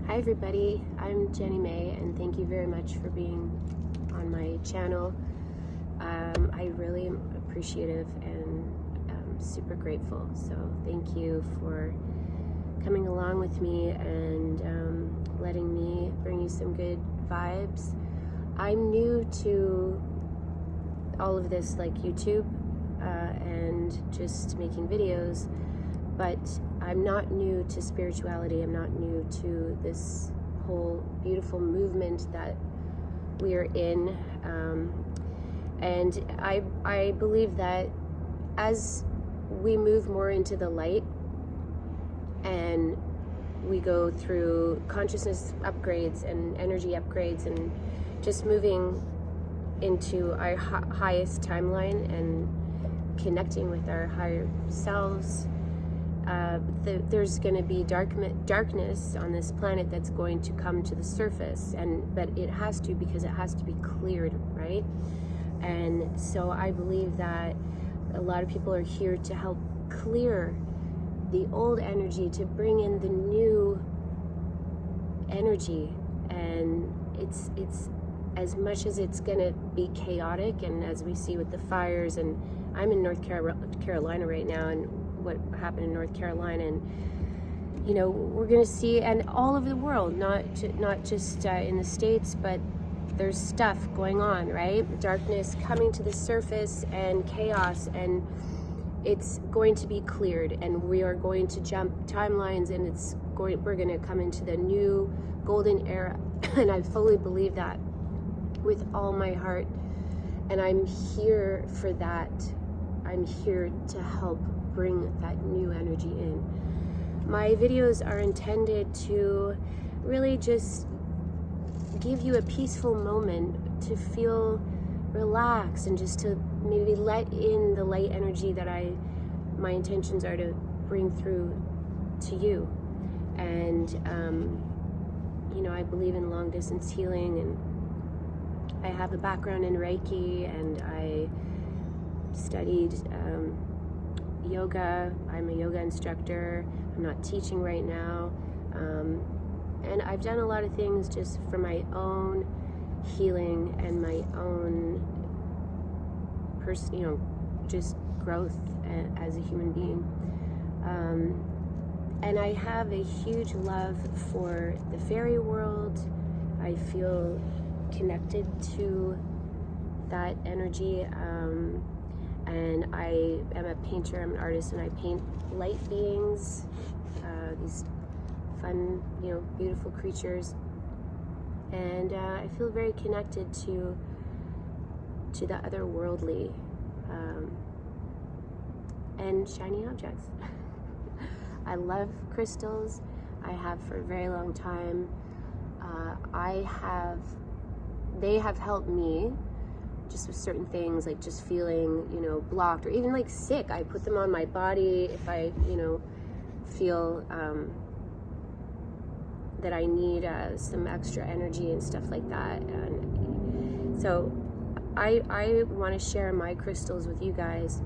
Hi everybody, I'm Jenny May, and thank you very much for being on my channel. I really am appreciative and super grateful, so thank you for coming along with me and letting me bring you some good vibes. I'm new to all of this, like YouTube and just making videos, but I'm not new to spirituality. I'm not new to this whole beautiful movement that we are in, and I believe that as we move more into the light and we go through consciousness upgrades and energy upgrades and just moving into our highest timeline and connecting with our higher selves, there's going to be darkness on this planet that's going to come to the surface, but it has to, because it has to be cleared, right? And so I believe that a lot of people are here to help clear the old energy, to bring in the new energy. And it's as much as it's going to be chaotic, and as we see with the fires, and I'm in North Carolina right now, and what happened in North Carolina, and you know, we're going to see, and all over the world, not just in the States, but there's stuff going on, right? Darkness coming to the surface and chaos, and it's going to be cleared, and we are going to jump timelines, and we're going to come into the new golden era. And I fully believe that with all my heart, and I'm here for that. I'm here to help bring that new energy in. My videos are intended to really just give you a peaceful moment to feel relaxed, and just to maybe let in the light energy that my intentions are to bring through to you. And you know, I believe in long distance healing, and I have a background in Reiki, and I studied yoga. I'm a yoga instructor. I'm not teaching right now, and I've done a lot of things just for my own healing and my own just growth as a human being. And I have a huge love for the fairy world. I feel connected to that energy, and I am a painter, I'm an artist, and I paint light beings, these fun, beautiful creatures, and I feel very connected to the otherworldly, and shiny objects. I love crystals. I have for a very long time. They have helped me just with certain things, like just feeling, blocked, or even like sick. I put them on my body if I, feel that I need some extra energy and stuff like that. And so I want to share my crystals with you guys,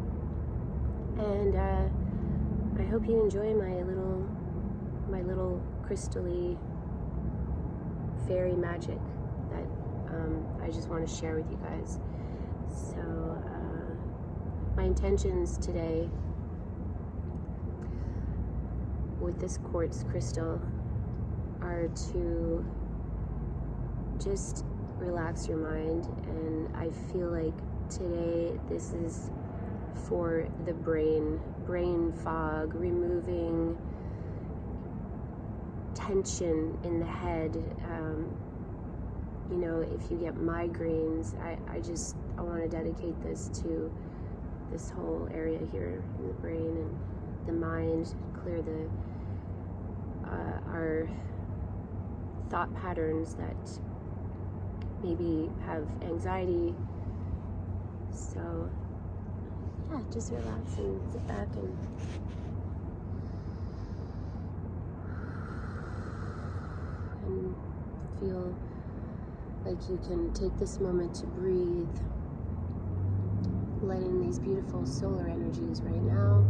and I hope you enjoy my little crystal-y fairy magic that I just want to share with you guys. So my intentions today with this quartz crystal are to just relax your mind, and I feel like today this is for the brain fog, removing tension in the head. If you get migraines, I want to dedicate this to this whole area here in the brain and the mind, clear our thought patterns that maybe have anxiety. So yeah, just relax and sit back and feel like you can take this moment to breathe, let in these beautiful solar energies right now.